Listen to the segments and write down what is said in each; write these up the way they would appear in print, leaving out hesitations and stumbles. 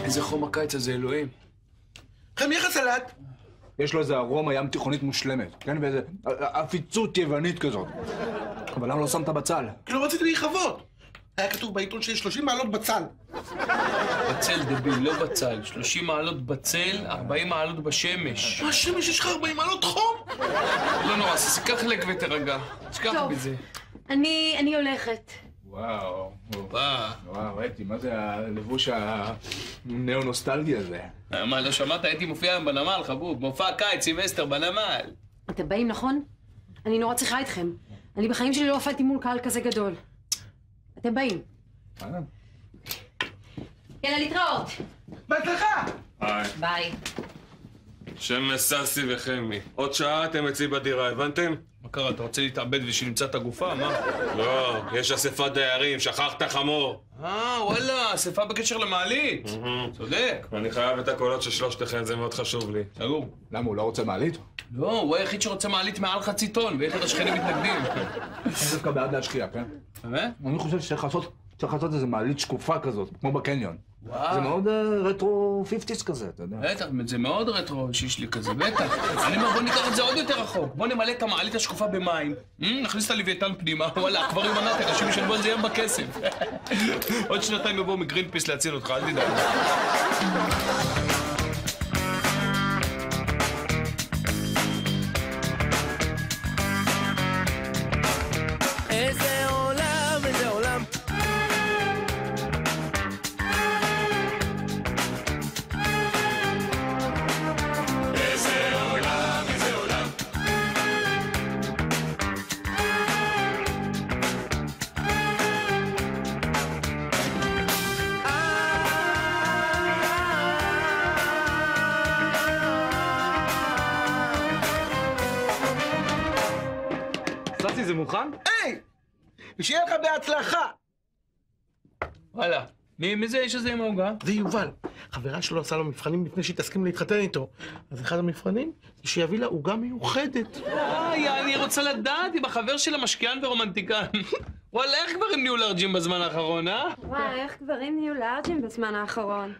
איזה חום הקיץ הזה, אלוהים. חם, איך הסלט? יש לו איזה ארומה ים תיכונית מושלמת, כן? ואיזה עפיצות יוונית כזאת. אבל למה לא שמת בצל? כי לא רציתי להיחוות. היה כתוב בעיתון שיש 30 מעלות בצל. בצל דביל, לא בצל. 30 מעלות בצל, 40 מעלות בשמש. מה, שמש יש לך 40 מעלות חום? לא נורא, אז קח לק ותרגע. תשכח בזה. אני הולכת. וואו, וואו, אתי, מה זה הלבוש הנאו-נוסטלגי הזה? מה, לא שמעת? הייתי מופיע היום בנמל, חבוב. מופע קיץ, סילבסטר, בנמל. אתם באים, נכון? אני נורא צריכה אתכם. אני בחיים שלי לא הופעתי מול קהל כזה גדול. אתם באים. יאללה, להתראות. בהצלחה! ביי. שמש, ססי וחמי. עוד שעה אתם אצלי בדירה, הבנתם? מה קרה, אתה רוצה להתאבד ושנמצא את הגופה? מה? לא, יש אספת דיירים, שכחת חמור. וואלה, אספה בקשר למעלית. צודק. אני חייב את הקולות של שלושתכם, זה מאוד חשוב לי. סגור. למה, הוא לא רוצה מעלית? לא, הוא היחיד שרוצה מעלית מעל חצי טון, ויתר השכנים מתנגדים. אני דווקא בעד להשקיע, כן? באמת? אני חושב שצריך לעשות איזה מעלית שקופה כזאת, כמו בקניון. וואו. זה מאוד רטרו 50s כזה, אתה יודע. בטח, זה מאוד רטרו שיש לי כזה, בטח. אני אומר, בוא ניקח את זה עוד יותר רחוק. בוא נמלא את המעלית השקופה במים, נכניס את הלוויתן פנימה, וואלה, כבר עם ענת, אנשים ישלבו על זה ים בכסף. עוד שנתיים יבואו מגרינפיס להציל אותך, אל תדאג. איזה עולם, איזה עולם. ססי, זה מוכן? היי! ושיהיה לך בהצלחה! וואלה. מי זה האיש הזה עם העוגה? זה יובל. חברה שלו עשה לו מבחנים לפני שהיא תסכים להתחתן איתו. אז אחד המבחנים זה שיביא לה עוגה מיוחדת. אני רוצה לדעת אם החבר שלה משקיען ורומנטיקן. וואלה, איך גברים נהיו לארג'ים בזמן האחרון, אה? וואי, איך גברים נהיו לארג'ים בזמן האחרון.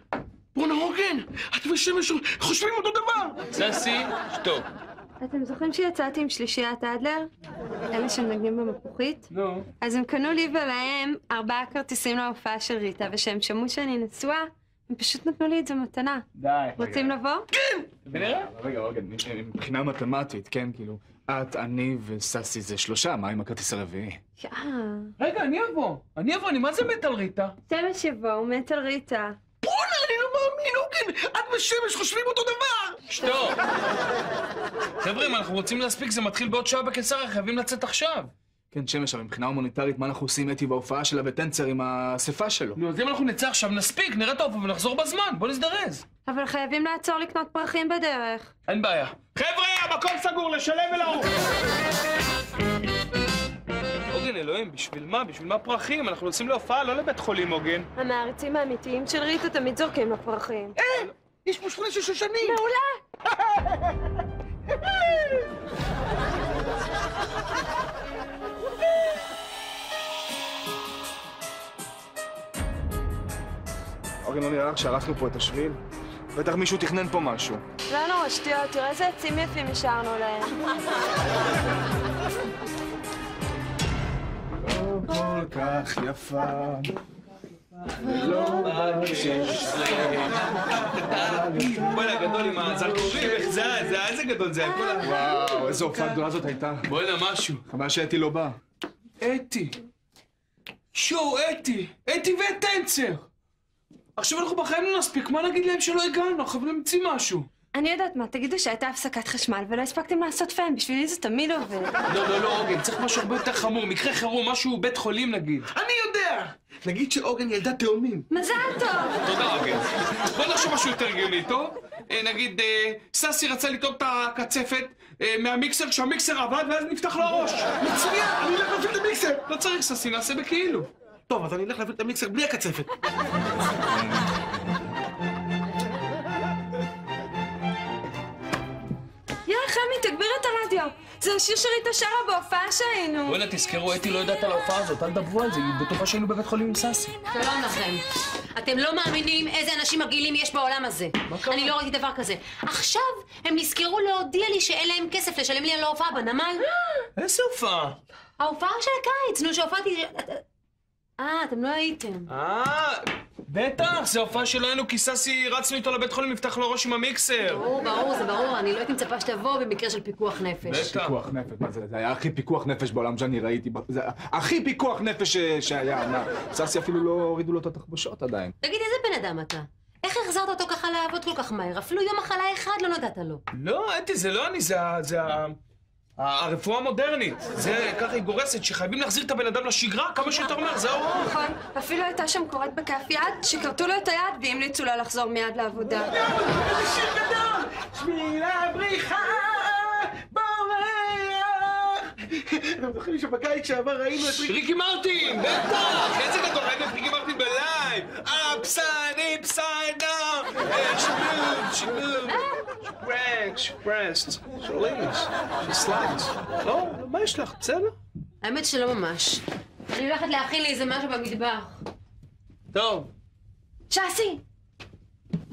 בואנה הוגן, את ושמש חושבים אותו דבר. ססי, שתוק. אתם זוכרים שיצאתי עם שלישיית אדלר? אלה שמנגנים במפוחית? נו. אז הם קנו לי ולהם 4 כרטיסים להופעה של ריטה, ושהם שמעו שאני נשואה, הם פשוט נתנו לי את זה מתנה. די. רוצים לבוא? כן! ונראה? רגע, מבחינה מתמטית, כן, כאילו, את, אני וססי זה 3, מה עם הכרטיס הרביעי? רגע, אני אבוא, אני מה זה מת על ריטה? שמש יבוא, הוא מת על ריטה. בואנה, אני לא מאמין, הוגן! את ושמש חושבים אותו דבר! שתוק! חבר'ה, אם אנחנו רוצים להספיק, זה מתחיל בעוד שעה בקיסריה, חייבים לצאת עכשיו. כן, שמש, אבל מבחינה הומניטרית, מה אנחנו עושים אתי בהופעה שלה וטנצר עם האספה שלו? נו, אז אם אנחנו נצא עכשיו, נספיק, נראה את ההופעה ונחזור בזמן, בוא נזדרז. אבל חייבים לעצור לקנות פרחים בדרך. אין בעיה. חבר'ה, המקום סגור, לשלם ולעוף! הוגן, אלוהים, בשביל מה? בשביל מה פרחים? אנחנו נוסעים להופעה, לא לבית חולים, הוגן. המעריצים האמיתיים של ריטה תמיד זורקים לפרחים. יש פה שכונה של שושנים! מעולה! אוקיי, לא נראה לך שהרסנו פה את השביל? בטח מישהו תכנן פה משהו. לא נורא שטויות, תראה איזה עצים יפים השארנו להם. לא כל כך יפה. בוא'נה, גדול עם הזרקורים, איך זה היה? איזה גדול זה היה? וואו, איזו הופעה גדולה זאת הייתה. בוא'נה, משהו. חבל שאתי לא בא. אתי. אתי וטנצר. עכשיו אנחנו בחיים לא נספיק, מה נגיד להם שלא הגענו? אנחנו חייבים להמציא משהו. אני יודעת מה, תגידו שהייתה הפסקת חשמל ולא הספקתם לעשות פן, בשבילי זה תמיד עובד. לא, אוגן, צריך משהו הרבה יותר חמור, מקרה חירום, משהו בית חולים נגיד. אני יודע! נגיד שאוגן ילדה תאומים. מזל טוב! תודה, אוגן. בוא נחשוב משהו יותר גאוני, טוב? נגיד, ססי רצה לטעום את הקצפת מהמיקסר, כשהמיקסר עבד ואז נפתח לו הראש. מצוין! אני אלך להפעיל את המיקסר! לא צריך ססי, נעשה בכאילו. טוב, אז אני אלך להפעיל את המיקסר בלי הקצפת. יאללה, חמי, תגביר את הרדיו. זה השיר שריטה שרה בהופעה שהיינו. וואלה, תזכרו, אתי לא יודעת על ההופעה הזאת, אל תדברו על זה, היא בטוחה שהיינו בבית חולים עם ססי. שלום לכם. אתם לא מאמינים איזה אנשים מגעילים יש בעולם הזה. אני לא ראיתי דבר כזה. עכשיו הם נזכרו להודיע לי שאין להם כסף לשלם לי על ההופעה בנמל. איזה הופעה? ההופעה של הקיץ, נו, שהופעתי... אתם לא הייתם. בטח, זה הופעה שלנו, כי ססי רצנו איתו לבית חולים, נפתח לו ראש עם המיקסר. ברור, זה ברור. אני לא הייתי מצפה שתבוא במקרה של פיקוח נפש. בטח. פיקוח נפש, מה זה? זה היה הכי פיקוח נפש בעולם שאני ראיתי. זה הכי פיקוח נפש שהיה. ססי אפילו לא הורידו לו את התחבושות עדיין. תגיד, איזה בן אדם אתה? איך החזרת אותו ככה לעבוד כל כך מהר? אפילו יום מחלה אחד לא נתת לו. לא, אתי, זה לא אני, זה הרפואה המודרנית. זה ככה היא גורסת, שחייבים להחזיר את הבן אדם לשגרה כמה שיותר מהר, זה ההוראה. נכון, אפילו הייתה שם קוראת בכף יד, שכרתו לו את היד והמליצו לה לחזור מיד לעבודה. שיר גדול! שביל הבריחה בורח! אתם זוכרים שבקיץ שעבר ראינו את ריקי מרטין, בטח! איזה גדול, ראינו את ריקי מרטין בלייב! upside down! שילוב! שפרסט, שורליס, שסלייס. לא, מה יש לך? בסדר? האמת שלא ממש. אני הולכת להכין לי איזה משהו במטבח. טוב. שסי!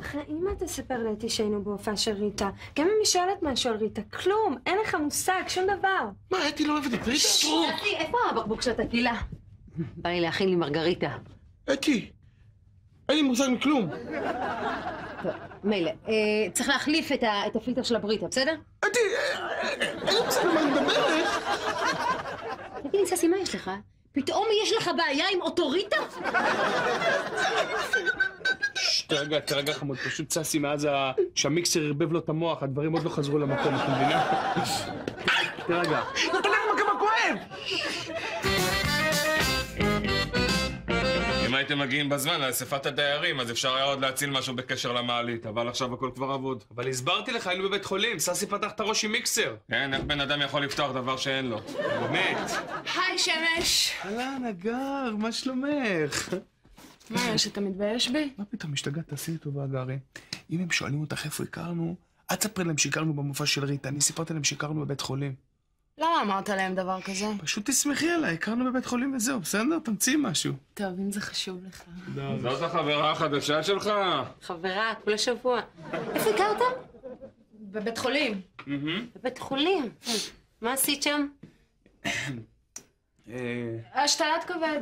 אחרי אמא תספר לאתי שהיינו בהופעה של ריטה. גם אם היא שואלת משהו על ריטה, כלום, אין לך מושג, שום דבר. מה, אתי לא אוהבת את ריטה? שסי, איפה הבקבוק של הטקילה? בא לי להכין לי מרגריטה. אתי, אין לי מושג מכלום. מילא, צריך להחליף את הפילטר של הבריטה, בסדר? אתי, אין לי מושג על מה אני מדברת. תגיד לי, ססי, מה יש לך? פתאום יש לך בעיה עם אוטוריטה? תרגע חמוד, פשוט ססי מאז שהמיקסר הרבב לו את המוח, הדברים עוד לא חזרו למקום, אתה מבינה? תרגע. אתה יודע כמה כואב! אם הייתם מגיעים בזמן לאספת הדיירים, אז אפשר היה עוד להציל משהו בקשר למעלית, אבל עכשיו הכל כבר אבוד. אבל הסברתי לך, היינו בבית חולים, ססי פתח את הראש עם מיקסר. כן, איך בן אדם יכול לפתוח דבר שאין לו? באמת. היי, שמש! אהלן, אגר, מה שלומך? מה יש, אתה מתבייש בי? מה פתאום, השתגעת, תעשי לי טובה, אגרי. אם הם שואלים אותך איפה הכרנו, אל תספרי להם שהכרנו במופע של ריטה, אני סיפרתי להם שהכרנו בבית חולים. למה אמרת להם דבר כזה? פשוט תסמכי עליי, הכרנו בבית חולים וזהו, בסדר? תמציא משהו. טוב, אם זה חשוב לך. זאת החברה החדשה שלך? חברה, כולה שבוע. איפה הכרת? בבית חולים. בבית חולים. מה עשית שם? השתלת כבד.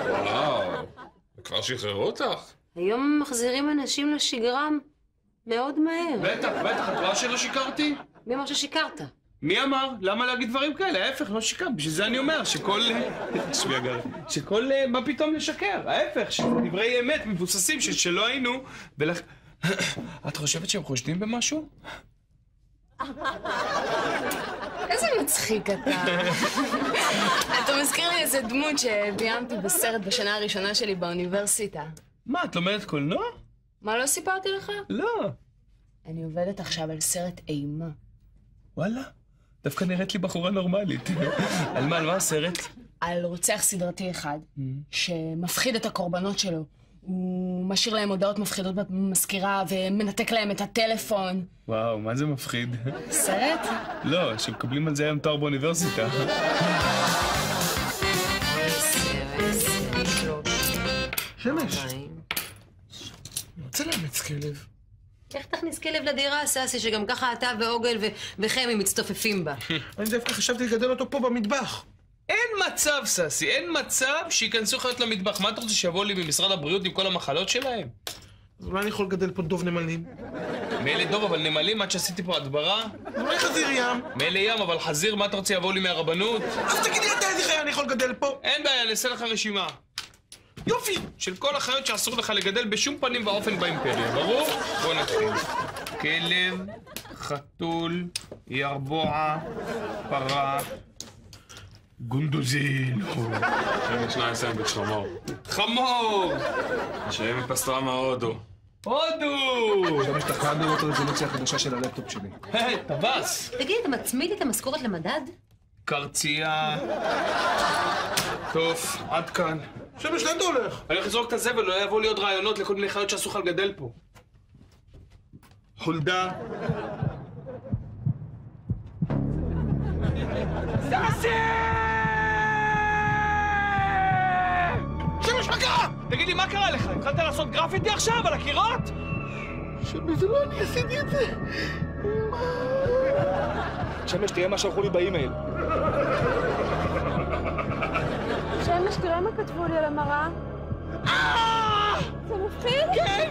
וואו, וכבר שחררו אותך? היום מחזירים אנשים לשגרה מאוד מהר. בטח, את רואה שלא שיקרתי? מי אמר ששיקרת? מי אמר? למה להגיד דברים כאלה? ההפך, לא שיקר. בשביל זה אני אומר שכל... מה פתאום לשקר? ההפך, שדברי אמת מבוססים שלא היינו, את חושבת שהם חושדים במשהו? איזה מצחיק אתה. אתה מזכיר לי איזה דמות שביימתי בסרט בשנה הראשונה שלי באוניברסיטה. מה, את לומדת קולנוע? מה, לא סיפרתי לך? לא. אני עובדת עכשיו על סרט אימה. וואלה, דווקא נראית לי בחורה נורמלית. על מה הסרט? על רוצח סדרתי אחד, שמפחיד את הקורבנות שלו. הוא משאיר להם הודעות מפחידות במזכירה ומנתק להם את הטלפון. וואו, מה זה מפחיד? סרט? לא, שמקבלים על זה היום תואר באוניברסיטה. שמש, אני רוצה לאמץ כלב. איך תכניס כלב לדירה, ססי, שגם ככה אתה ואוגל וחמי מצטופפים בה? אני דווקא חשבתי לגדל אותו פה במטבח. אין מצב, ססי, אין מצב שיכנסו חיות למטבח. מה אתה רוצה שיבואו לי ממשרד הבריאות עם כל המחלות שלהם? אז אולי אני יכול לגדל פה דוב נמלים? מילא דוב, אבל נמלים, עד שעשיתי פה הדברה. אולי חזיר ים? מילא ים, אבל חזיר, מה אתה רוצה יבואו לי מהרבנות? אז תגיד לי אתה איזה חיה אני יכול לגדל פה? אין בעיה, אני אעשה לך רשימה. יופי! של כל החיות שאסור לך לגדל בשום פנים ואופן באימפריה, ברור? בוא נתחיל. כלב, חתול, ירבוע, פרה, גונדוזין. יש שניים סנדוויץ' חמור. חמור! שהם מפסטרמה הודו. הודו! עכשיו השתכנענו לראות הרזולוציה החדשה של הלפטופ שלי. היי, טווס! תגיד, אתה מצמיד את המשכורת למדד? קרצייה. טוב, עד כאן. שמש, לאן אתה הולך? אני הולך לזרוק את הזבל, לא יבואו לי עוד רעיונות לכל מיני חיות שאסור לך לגדל פה. חולדה. ססי! שמש, מה קרה? תגיד לי, מה קרה לך? התחלת לעשות גרפיטי עכשיו על הקירות? שמש, זה לא אני עשיתי את זה. שמש, תראה מה שלחו לי באימייל. שמש, תראה מה כתבו לי על המראה. זה מפחיד? כן!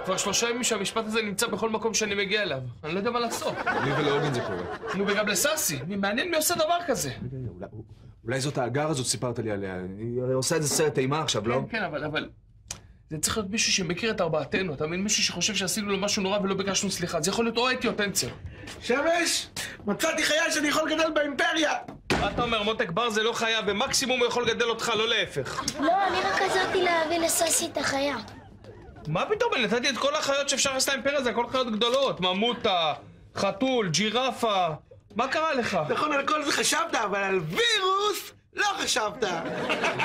כבר 3 ימים שהמשפט הזה נמצא בכל מקום שאני מגיע אליו. אני לא יודע מה לעשות. לי ולאוגן זה קורה. נו, וגם לססי. מעניין מי עושה דבר כזה. אולי זאת האגר הזאת סיפרת לי עליה. היא עושה איזה סרט אימה עכשיו, לא? כן, אבל... זה צריך להיות מישהו שמכיר את ארבעתנו. אתה מבין? מישהו שחושב שעשינו לו משהו נורא ולא ביקשנו סליחה. זה יכול להיות או אתי או טנצר. שמש! מצאתי חייל שאני יכול לגדל באימפריה! מה אתה אומר? מותק בר זה לא חיה, ומקסימום הוא יכול לגדל אותך, לא להפך. לא, אני רק עזרתי להביא לססי את החיה. מה פתאום? אני נתתי את כל החיות שאפשר לעשות לאימפריה, זה הכל חיות גדולות. ממוטה, חתול, ג'ירפה. מה קרה לך? נכון, על כל זה חשבת, אבל על וירוס לא חשבת.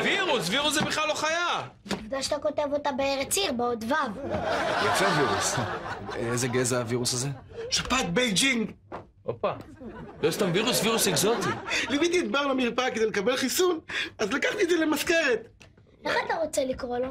וירוס זה בכלל לא חיה. עובדה שאתה כותב אותה בארץ עיר, בעוד ו'. יפה וירוס. איזה גזע הווירוס הזה? שפעת בייג'ינג. הופה. לא סתם וירוס אקזוטי. ליוויתי את בר למרפאה כדי לקבל חיסון, אז לקחתי את זה למזכרת. איך אתה רוצה לקרוא לו?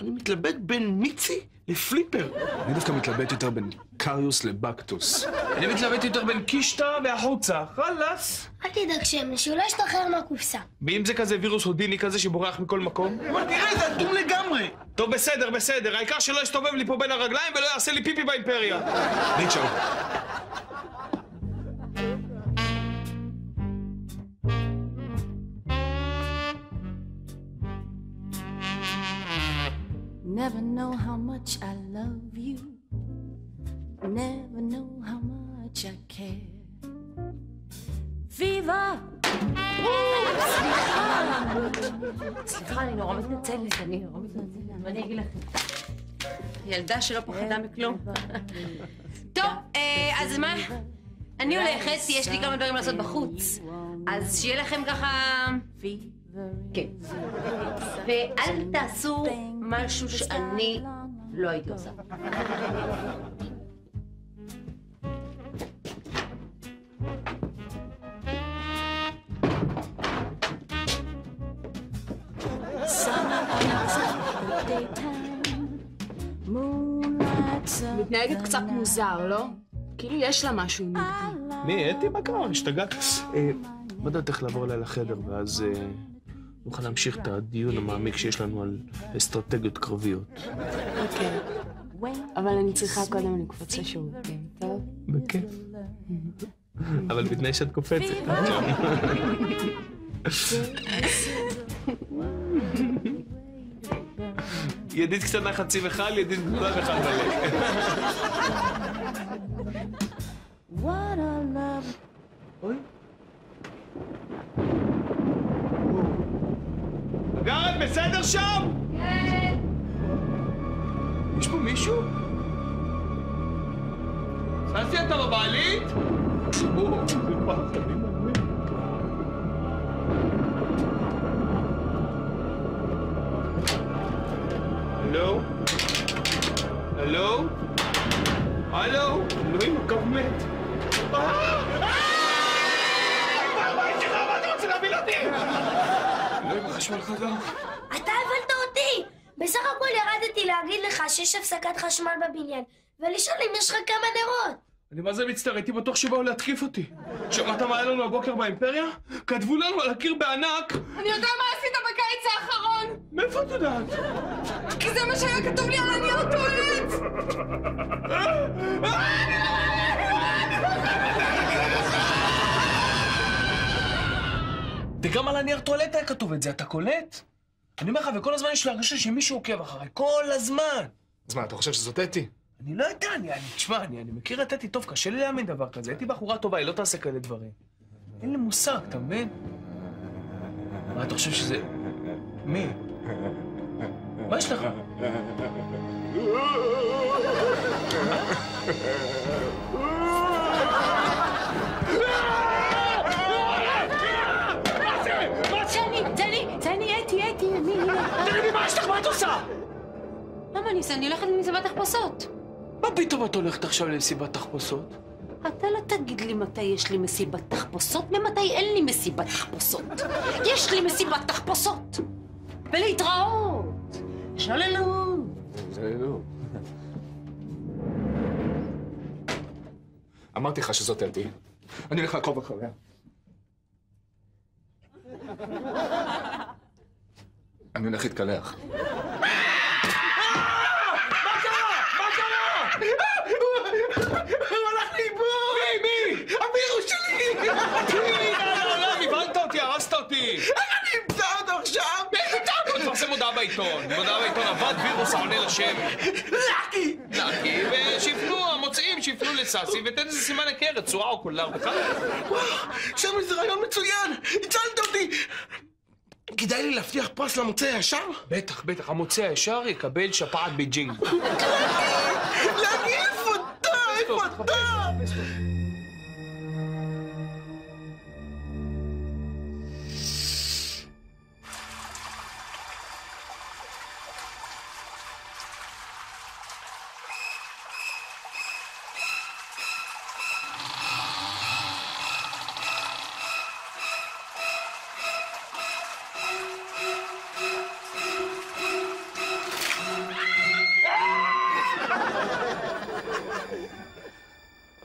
אני מתלבט בין מיצי לפליפר. אני דווקא מתלבט יותר בין קריוס לבקטוס. אני מתלבט יותר בין קישטה והחוצה. חלאס. אל תדאג שמש, שהוא לא ישתחרר מהקופסה. ואם זה כזה וירוס הודיני כזה שבורח מכל מקום? אבל תראה, זה אטום לגמרי. טוב, בסדר. העיקר שלא יסתובב לי פה בין הרגליים ולא יעשה לי פיפי באימפריה. ניצ'ו. Never know how much I love you. Never know how much I care. Fever. סליחה, אני נורא מתנצלת, מה אני אגיד לכם? ילדה שלא פחדה מכלום. טוב, אז מה? אני הולכת, יש לי כמה דברים לעשות בחוץ. אז שיהיה לכם ככה... כן. ואל תעשו משהו שאני לא הייתי עושה. מתנהגת קצת מוזר, לא? כאילו יש לה משהו נגדי. מי, אתי? מה קרה? השתגעת? מה דעתך לעבור אליי לחדר, ואז נוכל להמשיך את הדיון המעמיק שיש לנו על אסטרטגיות קרביות. אוקיי. אבל אני צריכה קודם לקפוץ לשירותים, טוב? בכיף. אבל בתנאי שאת קופצת. ידית קטנה חצי וחל, ידית גדולה וחל מלא. אוי. אגר, את בסדר שם? כן. יש פה מישהו? ססי, אתה בבעלית? או, זה פחד, אני מאמין. הלו? הלו? הלו? אלוהים, הקו מת. מה יש לך? מה אתה רוצה להביא אותי? אלוהים, החשמל חזר. אתה הבנת אותי! בסך הכל ירדתי להגיד לך שיש הפסקת חשמל בבניין, ולשאול אם יש לך כמה נרות. אני מה זה מצטער, הייתי בטוח שבאו להתקיף אותי. שמעת מה היה לנו הבוקר באימפריה? כתבו לנו על הקיר בענק. אני יודע מה עשית בקיץ האחרון! מאיפה את יודעת? כי זה מה שהיה כתוב לי על הנייר הטואלט! וגם על הנייר טואלט היה כתוב את זה, אתה קולט? אני אומר לך, וכל הזמן יש לי הרגשה שמישהו עוקב אחריי, כל הזמן! אז מה, אתה חושב שזאת אתי? אני לא יודע, תשמע, אני מכיר את אתי טוב, קשה לי להאמין דבר כזה. אתי בחורה טובה, היא לא תעשה כאלה דברים. אין לי מושג, אתה מבין? מה, אתה חושב שזה... מי? מה יש לך? אתי, מי? תגידי, מה יש לך? מה את עושה? למה אני עושה? אני הולכת עם מסבת תחפושות. מה פתאום את הולכת עכשיו למסיבת תחפושות? אתה לא תגיד לי מתי יש לי מסיבת תחפושות ומתי אין לי מסיבת תחפושות. יש לי מסיבת תחפושות. ולהתראות. שללו. שללו. אמרתי לך שזאת אלתי. אני הולך לעקוב אחריה. אני הולך להתקלח. הוא הלך לאיבוד! מי? הווירוס שלי! הבנת אותי, הרסת אותי! איך אני אמצא אותו עכשיו? איך אתה אותו? תפרסם מודעה בעיתון. מודעה בעיתון עבד וירוס העונה לשם. לקי! לקי, ושיפנו, המוצאים שיפנו לסאסי, ותן איזה סימן היכר, צורה או קולר בכלל. וואו, שם זה רעיון מצוין! הצלת אותי! כדאי לי להבטיח פרס למוצא הישר? בטח, המוצא הישר יקבל שפעת בייג'ינג. לקי, איפה אתה? איפה אתה?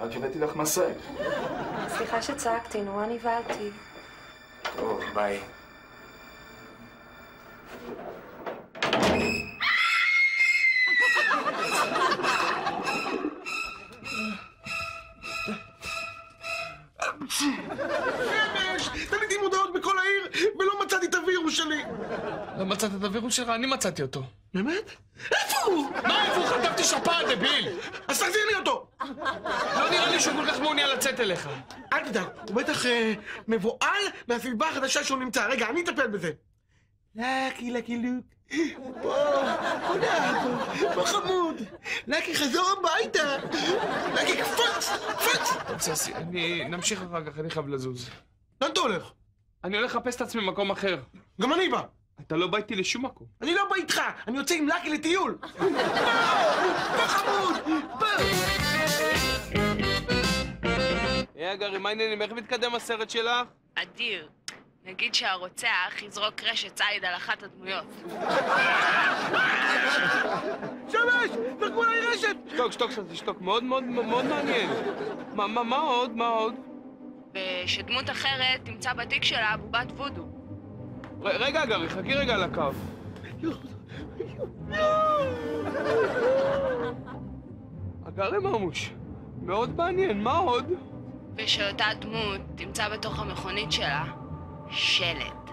רק הבאתי לך מסק. סליחה שצעקתי, נורא נבהלתי. טוב, ביי. שמש! תמיד עם מודעות בכל העיר, ולא מצאתי את הווירוס שלי. לא מצאת את הווירוס שלך? אני מצאתי אותו. באמת? איפה הוא? מה איפה הוא? חטפתי שפעת, דביל! אז תחזיר לי אותו! לא נראה לי שהוא כל כך מעוניין לצאת אליך. אל תדאג, הוא בטח מבוהל מהסביבה החדשה שהוא נמצא. רגע, אני אטפל בזה. לקי לוק. פה חמוד. לקי, חזור הביתה. לקי, קפוץ! ססי, נמשיך אחר כך, אני חייב לזוז. לאן אתה הולך? אני הולך לחפש את עצמי במקום אחר. גם אני בא. אתה לא בא איתי לשום מקום. אני לא בא איתך, אני יוצא עם לקי לטיול. פה חמוד! היי אגרי, מה העניינים? איך מתקדם הסרט שלך? אדיר. נגיד שהרוצח יזרוק רשת ציד על אחת הדמויות. שמש! זרקו עליי רשת! שתוק, מאוד מעניין. מה עוד? ושדמות אחרת תמצא בתיק שלה בובת וודו. רגע, אגרי, חכי רגע על הקו. אגרי ממוש, מאוד מעניין, מה עוד? ושאותה דמות תמצא בתוך המכונית שלה שלט.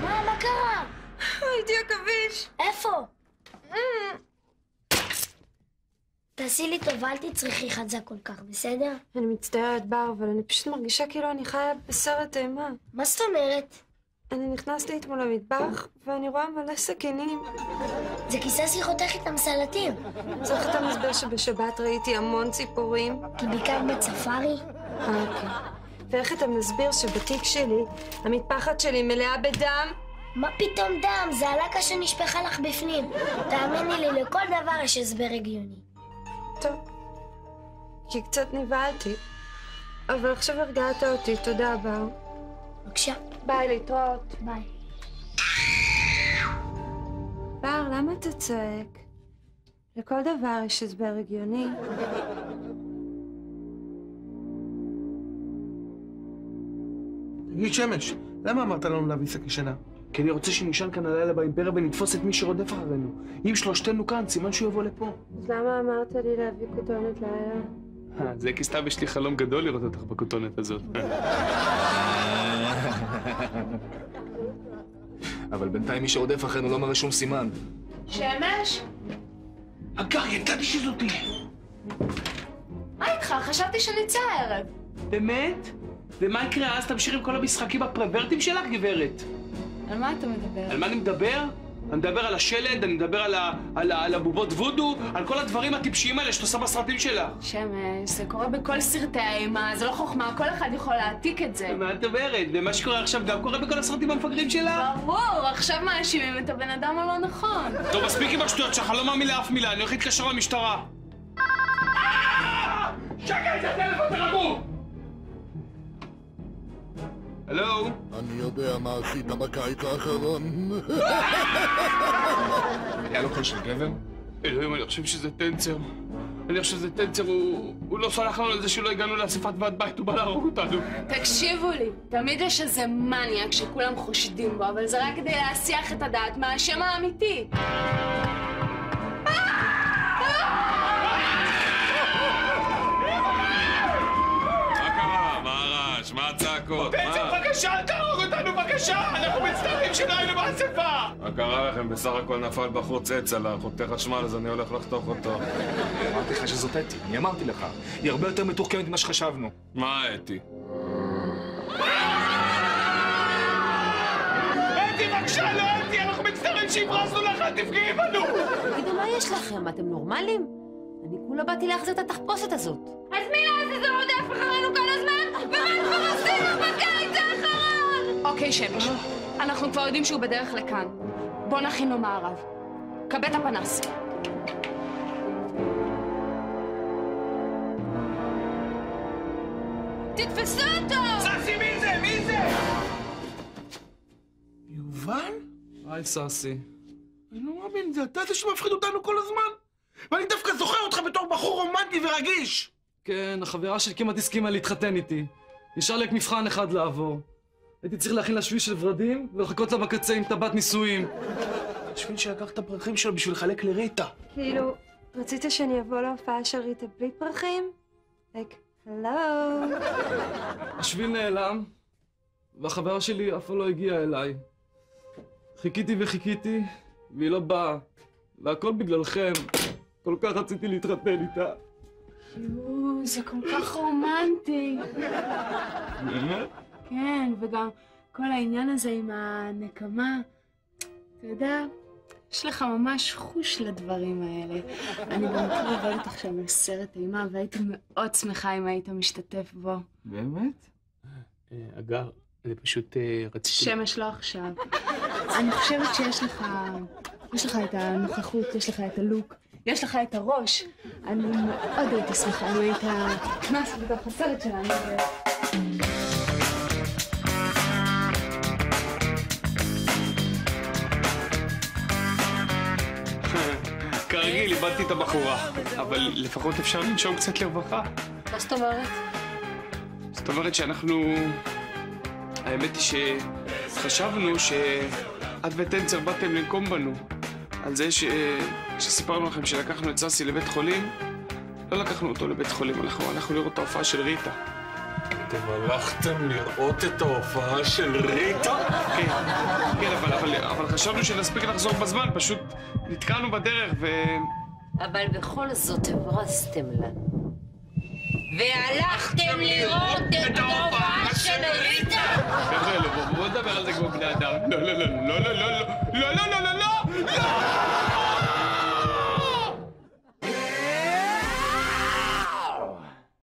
מה קרה? ראיתי עכביש. איפה? תעשי לי טובה, אל תצריכי חזק כל כך, בסדר? אני מצטערת בר, אבל אני פשוט מרגישה כאילו אני חיה בסרט אימה. מה זאת אומרת? אני נכנסתי אתמול למטבח, ואני רואה מלא סכינים. זה כי ססי חותך איתם סלטים. צריך את המסבר שבשבת ראיתי המון ציפורים. כי ביקרת בצפארי? אוקיי. ואיך אתה מסביר שבתיק שלי, המטפחת שלי מלאה בדם? מה פתאום דם? זה הלקה שנשפכה לך בפנים. תאמיני לי, לכל דבר יש הסבר הגיוני. טוב. כי קצת נבהלתי. אבל עכשיו הרגעת אותי, תודה בר. בבקשה. ביי, להתראות. ביי. בר, למה אתה צועק? לכל דבר יש הסבר הגיוני. תגיד שמש, למה אמרת לנו להביא שקי שינה? כי אני רוצה שנשען כאן הלילה באימפריה ונתפוס את מי שרודף אחרינו. אם שלושתנו כאן, סימן שהוא יבוא לפה. אז למה אמרת לי להביא כותונת לילה? זה כי סתם יש לי חלום גדול לראות אותך בכותונת הזאת. אבל בינתיים מי שרודף אחרינו לא מראה שום סימן. שמש? אגרי, ידעתי שזאתי. מה איתך? חשבתי שנצא הערב. באמת? ומה יקרה אז? תמשיך עם כל המשחקים הפרוורטים שלך, גברת? על מה אתה מדבר? על מה אני מדבר? אני מדבר על השלד, אני מדבר על הבובות וודו, על כל הדברים הטיפשיים האלה שאת עושה בסרטים שלה. שמש, זה קורה בכל סרטי האימה, זה לא חוכמה, כל אחד יכול להעתיק את זה. מה את אומרת? ומה שקורה עכשיו גם קורה בכל הסרטים המפגרים שלה? ברור, עכשיו מאשימים את הבן אדם הלא נכון. טוב, מספיק עם השטויות שלך, לא מאמין לאף מילה, אני הולך להתקשר למשטרה. שקט, זה הטלפון, תרגעו! הלו? אני יודע מה עשית בקיץ האחרון. היה לו קול של גבר? אלוהים, אני חושב שזה טנצר. אני חושב שזה טנצר, הוא לא סולח לנו על זה שלא הגענו לאספת ועד בית, הוא בא להרוג אותנו. תקשיבו לי, תמיד יש איזה מניאק שכולם חושדים בו, אבל זה רק כדי להסיח את הדעת מהשם האמיתי. מה הצעקות? בעצם בבקשה, אל תהרוג אותנו, בבקשה! אנחנו מצטערים שלא היינו באספה! מה קרה לכם? בסך הכל נפל בחוץ עץ על החוטי חשמל, אז אני הולך לחתוך אותו. אמרתי לך שזאת אתי, אני אמרתי לך. היא הרבה יותר מתוחכמת ממה שחשבנו. מה אתי? אתי, בבקשה, לא אתי! אנחנו מצטערים שהברזנו לך, אל תפגעי בנו! תגידו, מה יש לכם? אתם נורמלים? אני כולה באתי להחזיר את התחפושת הזאת. אז מי לעזאזל רודף אחרינו כל הזמן? ומה כבר עשינו בקיץ האחרון? אוקיי, שמש. אנחנו כבר יודעים שהוא בדרך לכאן. בוא נכין לו מערב. קבל את הפנס. תתפסו אותו! ססי, מי זה? מי זה? יובל? היי, ססי. אני לא מאמין, זה אתה זה שמפחיד אותנו כל הזמן? ואני דווקא זוכר אותך בתור בחור רומנטי ורגיש! כן, החברה שלי כמעט הסכימה להתחתן איתי. נשאר לי רק מבחן אחד לעבור. הייתי צריך להכין לה שביל של ורדים ולחכות לה בקצה עם טבעת נישואים. השביל שלקח את הפרחים שלו בשביל לחלק לריטה. כאילו, רצית שאני אבוא להופעה של ריטה בלי פרחים? הלו? השביל נעלם, והחברה שלי אף לא הגיעה אליי. חיכיתי וחיכיתי, והיא לא באה. והכל בגללכם. כל כך רציתי להתחתן איתה. יואו, זה כל כך רומנטי. באמת? כן, וגם כל העניין הזה עם הנקמה. אתה יודע, יש לך ממש חוש לדברים האלה. אני במקרה עובדת עכשיו על סרט אימה, והייתי מאוד שמחה אם היית משתתף בו. באמת? אגב, אני פשוט רציתי... שמש לא עכשיו. אני חושבת שיש לך... יש לך את הנוכחות, יש לך את הלוק, יש לך את הראש. אני מאוד הייתי שמחה אם היית נכנס בתוך הסרט שלנו. כרגיל, איבדתי את הבחורה, אבל לפחות אפשר לנשום קצת לרווחה. מה זאת אומרת? זאת אומרת שאנחנו... האמת היא שחשבנו שאת וטנצר באתם לנקום בנו. על זה שסיפרנו לכם שלקחנו את ססי לבית חולים, לא לקחנו אותו לבית חולים, אנחנו הלכנו לראות את ההופעה של ריטה. אתם הלכתם לראות את ההופעה של ריטה? כן, אבל חשבנו שנספיק לחזור בזמן, פשוט נתקענו בדרך אבל בכל זאת הברזתם לנו. והלכתם לראות את ההופעה של ריטה! חבר'ה, בואו נדבר על זה כמו בני אדם. לא, לא, לא, לא, לא, לא, לא, לא, לא, לא, לא!